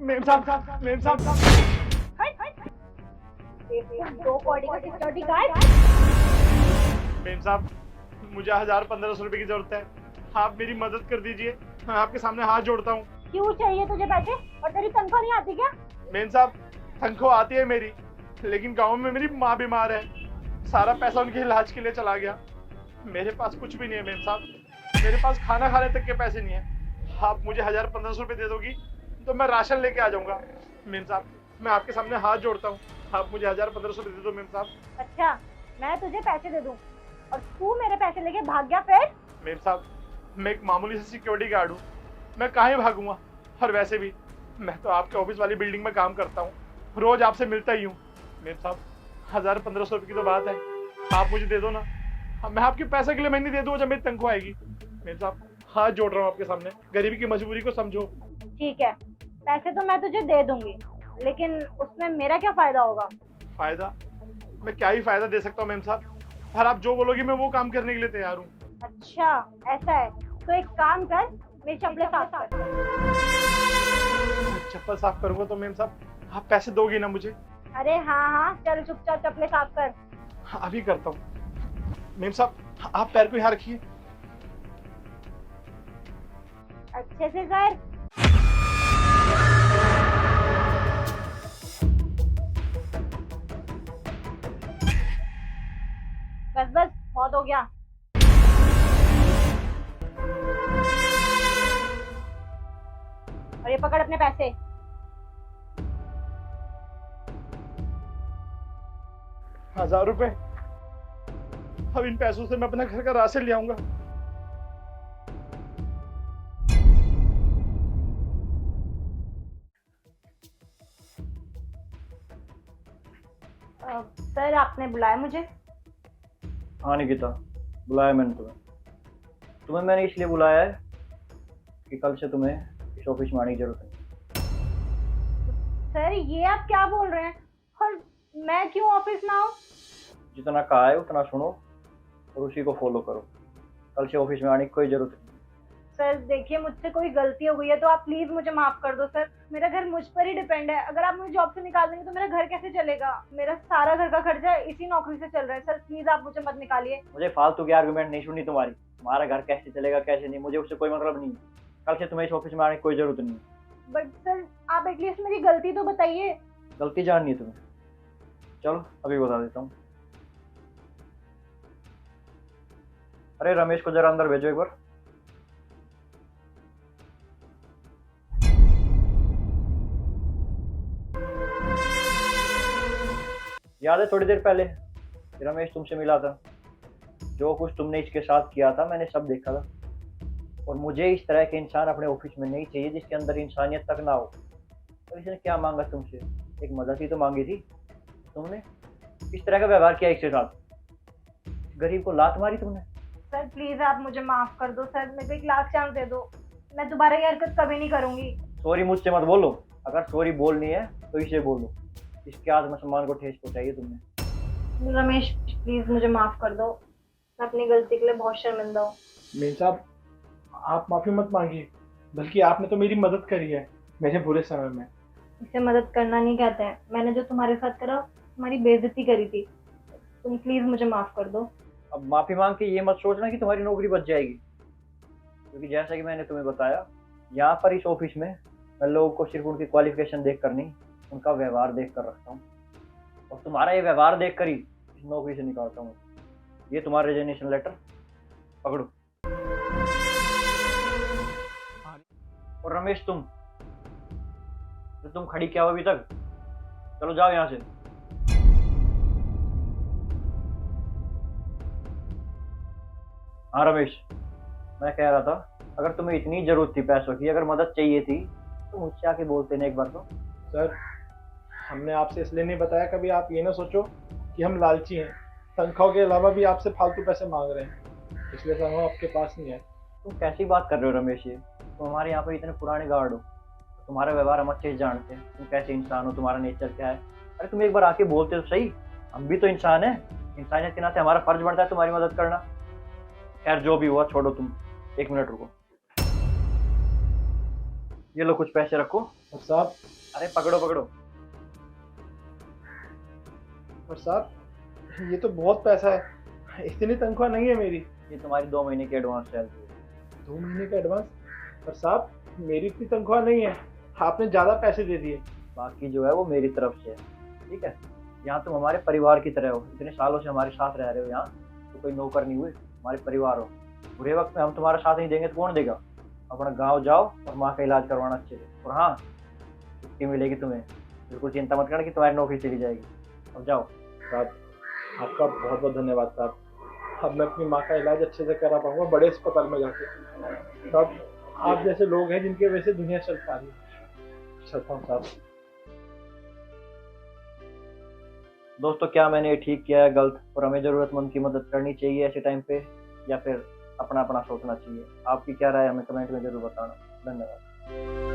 Ma'am साहब, ma'am साहब, दो कौड़ी का सिक्योरिटी गार्ड। मेम साहब, मुझे 1000-1500 रुपए की जरूरत है। आप मेरी मदद कर दीजिए, मैं आपके सामने हाथ जोड़ता हूँ। क्यों चाहिए तुझे पैसे? और तेरी तनख्वाह नहीं आती क्या? मेम साहब, तनख्वाह आती है मेरी, लेकिन गांव में मेरी माँ बीमार है, सारा पैसा उनके इलाज के लिए चला गया। मेरे पास कुछ भी नहीं है मेम साहब, मेरे पास खाना खाने तक के पैसे नहीं है। आप मुझे 1000-1500 रुपए दे दोगी तो मैं राशन लेके आ जाऊंगा। मेम साहब, मैं आपके सामने हाथ जोड़ता हूँ, आप मुझे 1000-1500 रुपए दे दो मेम साहब। अच्छा, मैं तुझे पैसे दे दूं और तू मेरे पैसे लेके भाग गया फिर? मेम साहब, मैं एक मामूली से सिक्योरिटी गार्ड हूँ, मैं कहाँ भागूंगा। और वैसे भी मैं तो आपके ऑफिस वाली बिल्डिंग में काम करता हूँ, रोज आपसे मिलता ही हूँ। मेम साहब, 1000-1500 रुपए की तो बात है, आप मुझे दे दो ना। मैं आपके पैसे के लिए महीने दे दूँ जब मेरी तनख्वाह आएगी। मेम साहब, हाथ जोड़ रहा हूँ आपके सामने, गरीबी की मजबूरी को समझो। ठीक है, पैसे तो मैं तुझे दे दूंगी, लेकिन उसमें मेरा क्या फायदा होगा? फायदा? मैं क्या ही फायदा दे सकता हूँ मेम साहब, और आप जो बोलोगी मैं वो काम करने के लिए तैयार हूँ। अच्छा, ऐसा है तो एक काम कर, मेरी चप्पलें साफ कर। चप्पल साफ करूंगा तो मेम साहब आप पैसे दोगी ना मुझे? अरे हाँ हाँ, चल चुपचाप चप्पलें साफ कर। हाँ, अभी करता हूँ। मेम साहब, आप पैर को यहाँ रखिए। अच्छे से कर। बस बस, बहुत हो गया। और ये पकड़ अपने पैसे। 1000 रुपए? अब इन पैसों से मैं अपना घर का राशन ले आऊंगा। सर, आपने बुलाया मुझे? हाँ निकिता, बुलाया मैंने तुम्हें। तुम्हें मैंने इसलिए बुलाया है कि कल से तुम्हें इस ऑफिस में आने की जरूरत है। सर, ये आप क्या बोल रहे हैं? और मैं क्यों ऑफिस में आऊँ? जितना कहा है उतना सुनो और उसी को फॉलो करो। कल से ऑफिस में आने की कोई जरूरत नहीं। सर देखिए, मुझसे कोई गलती हो गई है तो आप प्लीज मुझे माफ कर दो सर। मेरा घर मुझ पर ही डिपेंड है। अगर आप मुझे जॉब से निकाल देंगे तो मेरा घर कैसे चलेगा? मेरा सारा घर का खर्चा इसी नौकरी से चल रहा है। सर प्लीज आप मुझे मत निकालिए। मुझे फालतू की आर्गुमेंट नहीं सुननी तुम्हारी। तुम्हारा घर कैसे चलेगा कैसे नहीं, मुझे उससे कोई मतलब नहीं है। कल से तुम्हें इस ऑफिस में आने की कोई जरूरत नहीं है। बट सर, आप एटलीस्ट मेरी गलती तो बताइए। गलती जाननी है तुम्हें? चलो अभी बता देता हूँ। अरे रमेश को जरा अंदर भेजो एक बार। याद है थोड़ी देर पहले रमेश तुमसे मिला था? जो कुछ तुमने इसके साथ किया था मैंने सब देखा था। और मुझे इस तरह के इंसान अपने ऑफिस में नहीं चाहिए जिसके अंदर इंसानियत तक ना हो। तो इसने क्या मांगा तुमसे? एक मदद ही तो मांगी थी। तुमने इस तरह का व्यवहार किया इसके साथ, गरीब को लात मारी तुमने। सर प्लीज आप मुझे माफ कर दो सर, मेरे को एक लाख चांस दे दो। मैं दोबारा ये हरकत कभी नहीं करूंगी। सॉरी मुझसे मत बोलो। अगर सॉरी बोलनी है तो इसे बोलो। इसके आत्मसम्मान को ठेस पहुंचाई है तुमने। रमेश प्लीज मुझे माफ कर दो, मैं अपनी गलती के लिए बहुत शर्मिंदा हूँ। मेम साहब, आप माफी मत मांगिए, बल्कि आपने तो मेरी मदद करी है मेरे बुरे समय में। इसे मदद करना नहीं कहते हैं। मैंने जो तुम्हारे साथ करा, तुम्हारी बेइज्जती करी थी। तुम प्लीज मुझे माफ कर दो। अब माफी मांग के ये मत सोचना कि तुम्हारी नौकरी बच जाएगी, क्योंकि जैसा कि मैंने तुम्हें बताया, यहाँ पर इस ऑफिस में मैं लोगों को सिर्फ उनकी क्वालिफिकेशन देख कर नहीं, उनका व्यवहार देख कर रखता हूँ। और तुम्हारा ये व्यवहार देख कर ही इस नौकरी से निकालता हूँ। ये तुम्हारा रेजिग्नेशन लेटर पकड़ो। और रमेश तुम खड़ी क्या हो अभी तक? चलो जाओ यहाँ से। हाँ रमेश, मैं कह रहा था, अगर तुम्हें इतनी जरूरत थी पैसों की, अगर मदद चाहिए थी तो मुझसे आके बोलते ना एक बार तो। सर, हमने आपसे इसलिए नहीं बताया, कभी आप ये ना सोचो कि हम लालची हैं। तनख्वाह के अलावा भी आपसे फालतू पैसे मांग रहे हैं, इसलिए सर हम आपके पास नहीं है। तुम कैसी बात कर रहे हो रमेश? ये तुम हमारे यहाँ पर इतने पुराने गार्ड हो, तुम्हारा व्यवहार हम अच्छे से जानते हैं। तुम कैसे इंसान हो, तुम्हारा नेचर क्या है। अरे तुम एक बार आके बोलते तो सही। हम भी तो इंसान है, इंसानियत के नाते हमारा फर्ज बनता है तुम्हारी मदद करना। खैर जो भी हुआ छोड़ो, तुम 1 मिनट रुको। ये लो कुछ पैसे रखो, और साहब, अरे पकड़ो पकड़ो। और साहब ये तो बहुत पैसा है, इतनी तनख्वाह नहीं है मेरी। ये तुम्हारी 2 महीने की एडवांस सैलरी है। 2 महीने का एडवांस? पर साहब मेरी इतनी तनख्वाह नहीं है, आपने ज़्यादा पैसे दे दिए। बाकी जो है वो मेरी तरफ से है, ठीक है। यहाँ तुम हमारे परिवार की तरह हो, इतने सालों से हमारे साथ रह रहे हो, यहाँ तो कोई नौकर नहीं हुए, हमारे परिवार हो। बुरे वक्त में हम तुम्हारा साथ नहीं देंगे तो कौन देगा। अपना गांव जाओ और माँ का इलाज करवाना अच्छे से। और हाँ, छुट्टी मिलेगी तुम्हें, बिल्कुल चिंता मत करना कि तुम्हारी नौकरी चली जाएगी। अब जाओ। साहब आपका बहुत बहुत धन्यवाद साहब। अब मैं अपनी माँ का इलाज अच्छे से करा पाऊंगा बड़े अस्पताल में जाके। साहब आप जैसे लोग हैं जिनके वजह से दुनिया चल पा रही है। चलता हूँ साहब। दोस्तों, क्या मैंने ये ठीक किया है गलत, और हमें ज़रूरतमंद की मदद करनी चाहिए ऐसे टाइम पे, या फिर अपना अपना सोचना चाहिए? आपकी क्या राय है हमें कमेंट में ज़रूर बताना। धन्यवाद।